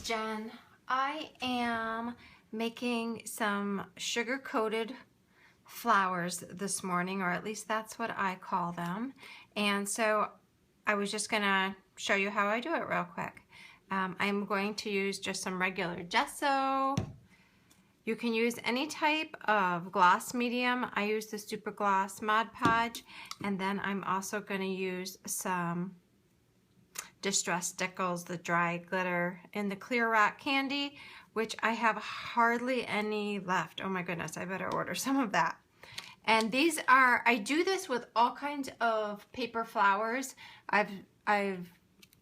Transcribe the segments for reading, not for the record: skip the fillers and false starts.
Jen. I am making some sugar-coated flowers this morning, or at least that's what I call them. And so I was just gonna show you how I do it real quick. I'm going to use just some regular gesso. You can use any type of gloss medium. I use the Super Gloss Mod Podge, and then I'm also going to use some Distress Stickles, the dry glitter in the Clear Rock Candy, which I have hardly any left. Oh my goodness, I better order some of that. And these are, I do this with all kinds of paper flowers. I've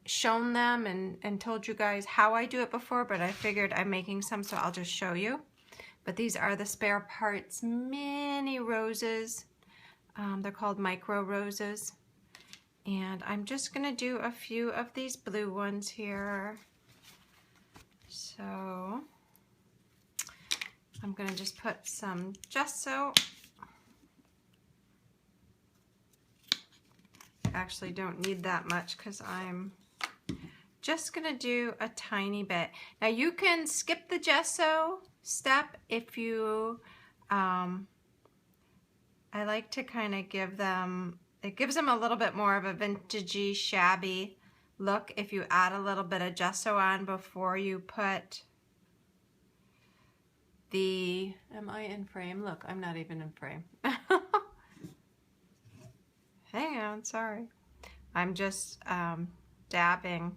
shown them and told you guys how I do it before, but I figured I'm making some, so I'll just show you. But these are the Spare Parts mini roses. They're called micro roses. And I'm just gonna do a few of these blue ones here. So I'm gonna just put some gesso. Actually don't need that much because I'm just gonna do a tiny bit. Now you can skip the gesso step if you, I like to kind of give them, it gives them a little bit more of a vintagey, shabby look if you add a little bit of gesso on before you put the, am I in frame? Look, I'm not even in frame. Hang on, sorry. I'm just dabbing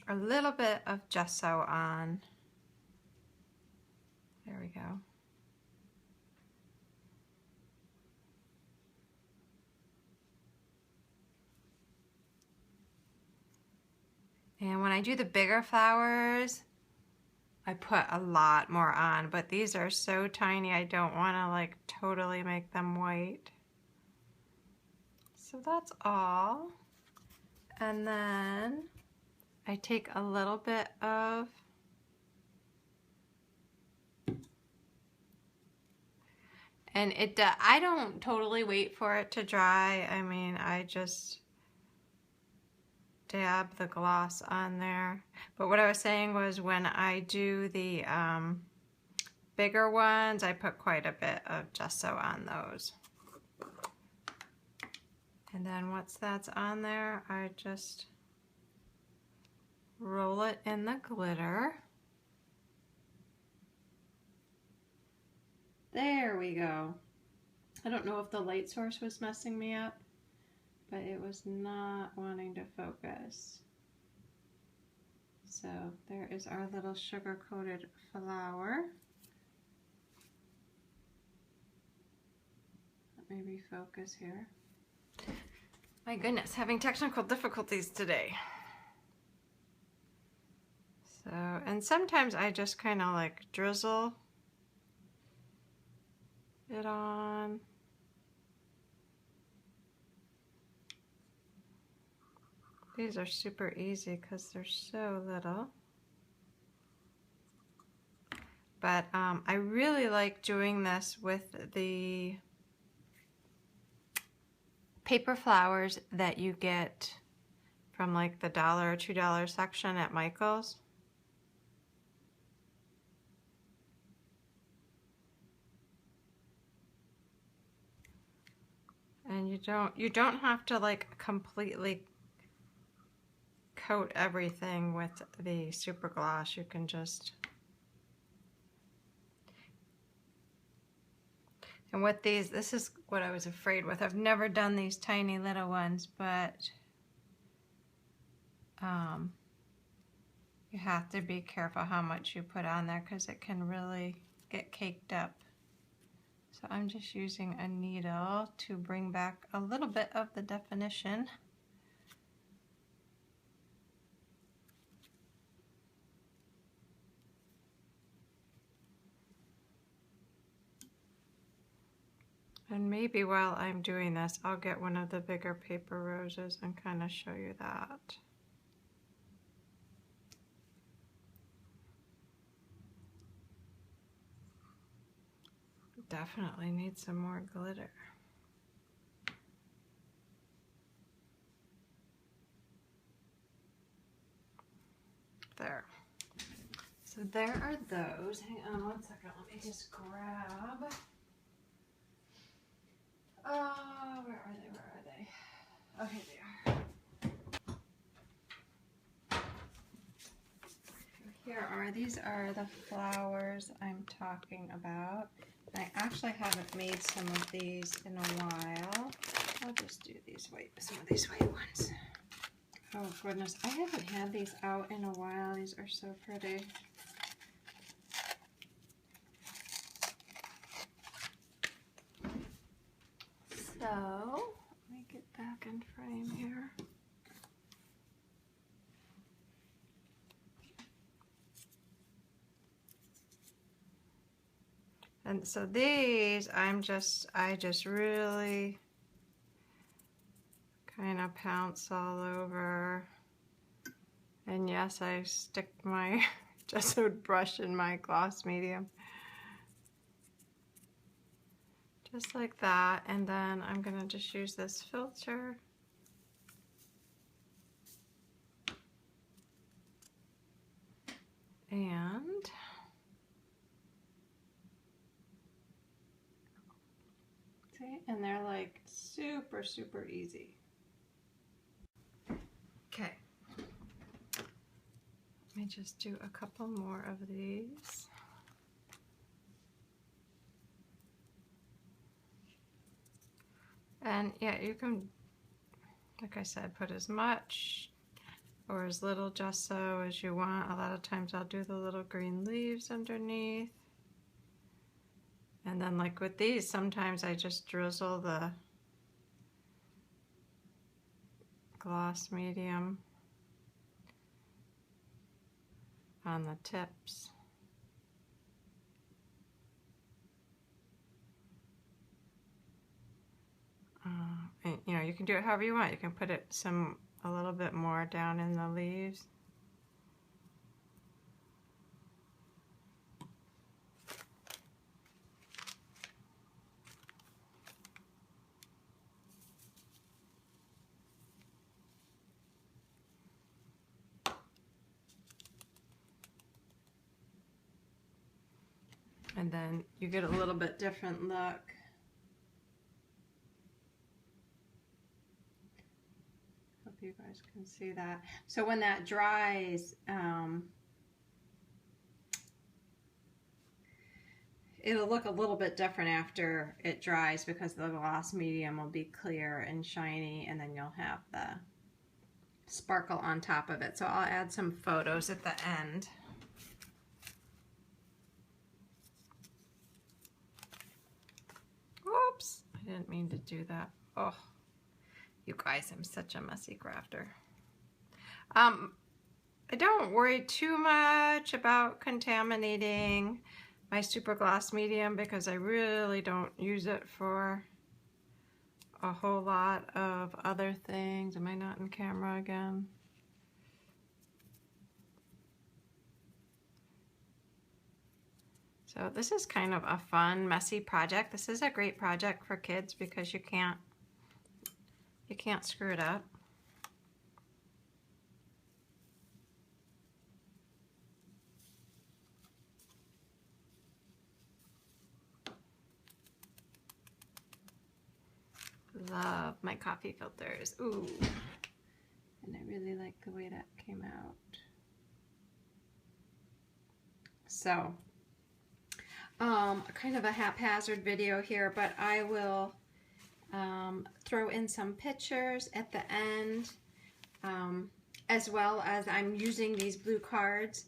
a little bit of gesso on. There we go. And when I do the bigger flowers, I put a lot more on, but these are so tiny I don't want to like totally make them white. So that's all. And then I take a little bit of I don't totally wait for it to dry. I mean, I just dab the gloss on there. But what I was saying was when I do the bigger ones, I put quite a bit of gesso on those. And then once that's on there, I just roll it in the glitter. There we go. I don't know if the light source was messing me up, but it was not wanting to focus. So there is our little sugar-coated flower. Let me refocus here. My goodness, having technical difficulties today. So, and sometimes I just kind of like drizzle it on. These are super easy because they're so little. But I really like doing this with the paper flowers that you get from like the $1 or $2 section at Michael's. And you don't have to like completely coat everything with the super gloss. You can just, and with these, this is what I was afraid with. I've never done these tiny little ones, but you have to be careful how much you put on there because it can really get caked up. So I'm just using a needle to bring back a little bit of the definition. And maybe while I'm doing this, I'll get one of the bigger paper roses and kind of show you that. Definitely need some more glitter. There. So there are those. Hang on one second. Let me just grab. Oh, where are they? Where are they? Oh, here they are. Here are, these are the flowers I'm talking about. I actually haven't made some of these in a while. I'll just do these some of these white ones. Oh goodness, I haven't had these out in a while. These are so pretty. So, let me get back in frame here. And so these, I just really kind of pounce all over. And yes, I stick my gessoed brush in my gloss medium. Just like that. And then I'm gonna just use this filter. And see, and they're like super, super easy. Okay. Let me just do a couple more of these. And yeah, you can, like I said, put as much or as little gesso as you want. A lot of times I'll do the little green leaves underneath. And then like with these, sometimes I just drizzle the gloss medium on the tips. And, you know, you can do it however you want. You can put it a little bit more down in the leaves. And then you get a little bit different look. Hope you guys can see that. So when that dries, it'll look a little bit different after it dries because the gloss medium will be clear and shiny, and then you'll have the sparkle on top of it. So I'll add some photos at the end. Oops, I didn't mean to do that. Oh, you guys, I'm such a messy crafter. I don't worry too much about contaminating my super gloss medium because I really don't use it for a whole lot of other things. Am I not in camera again? So this is kind of a fun, messy project. This is a great project for kids because you can't screw it up. Love my coffee filters. Ooh. And I really like the way that came out. So, kind of a haphazard video here, but I will throw in some pictures at the end, as well as I'm using these blue cards.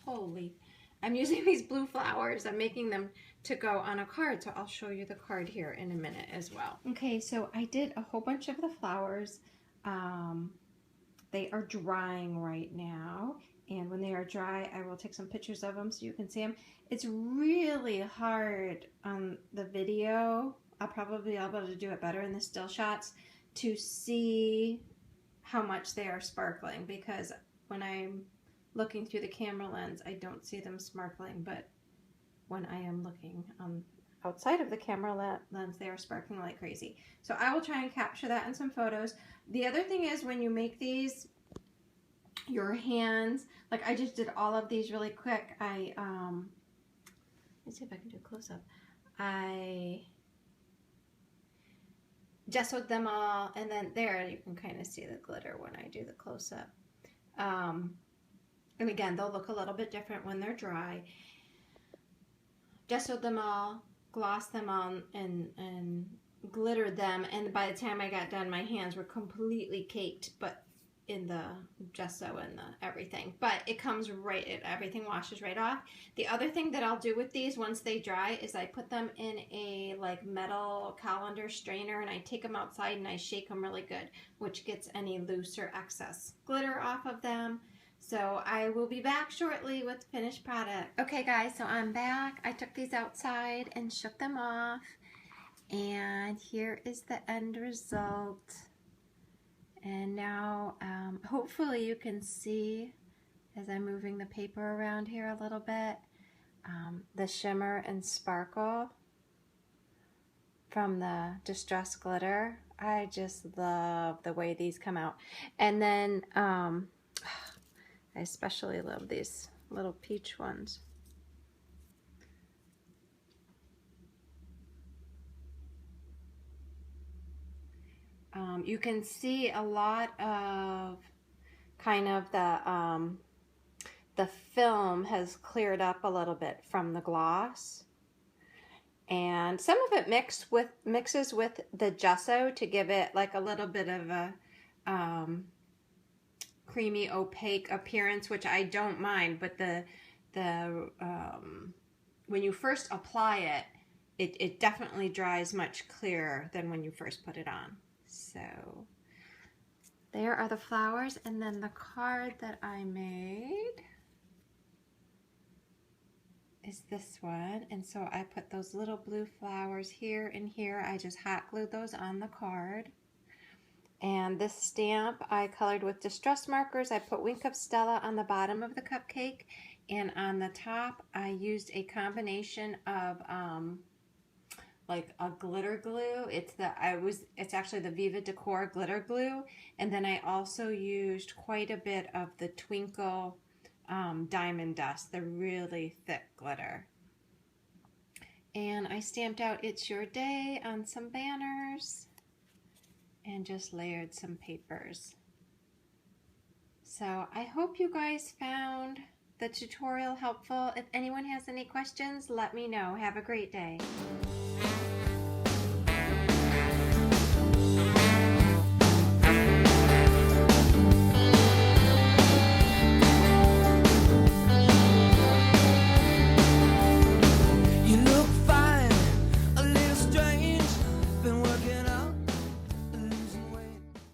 Holy. I'm using these blue flowers. I'm making them to go on a card, so I'll show you the card here in a minute as well. Okay, so I did a whole bunch of the flowers. They are drying right now, and when they are dry, I will take some pictures of them so you can see them. It's really hard on the video. I'll probably be able to do it better in the still shots to see how much they are sparkling, because when I'm looking through the camera lens, I don't see them sparkling, but when I am looking outside of the camera lens, they are sparkling like crazy. So I will try and capture that in some photos. The other thing is, when you make these, your hands. Like I just did all of these really quick. Let me see if I can do a close-up. I gessoed them all, and then there you can kind of see the glitter when I do the close-up. And again, they'll look a little bit different when they're dry. Gessoed them all, glossed them on, and glittered them, and by the time I got done, my hands were completely caked, but in the gesso and the everything. But it comes right, everything washes right off. The other thing that I'll do with these once they dry is I put them in a like metal colander strainer, and I take them outside and I shake them really good, which gets any loose or excess glitter off of them. So I will be back shortly with finished product. Okay guys, so I'm back. I took these outside and shook them off. And here is the end result. And now hopefully you can see, as I'm moving the paper around here a little bit, the shimmer and sparkle from the Distress glitter. I just love the way these come out. And then I especially love these little peach ones. You can see a lot of kind of the film has cleared up a little bit from the gloss, and some of it mixes with the gesso to give it like a little bit of a creamy opaque appearance, which I don't mind. But when you first apply it, it definitely dries much clearer than when you first put it on. So there are the flowers, and then the card that I made is this one. And so I put those little blue flowers here and here. I just hot glued those on the card. And this stamp I colored with Distress markers. I put Wink of Stella on the bottom of the cupcake, and on the top I used a combination of like a glitter glue. It's actually the Viva Decor glitter glue, and then I also used quite a bit of the Twinkle diamond dust, the really thick glitter. And I stamped out "It's Your Day" on some banners and just layered some papers. So I hope you guys found the tutorial helpful. If anyone has any questions, let me know. Have a great day.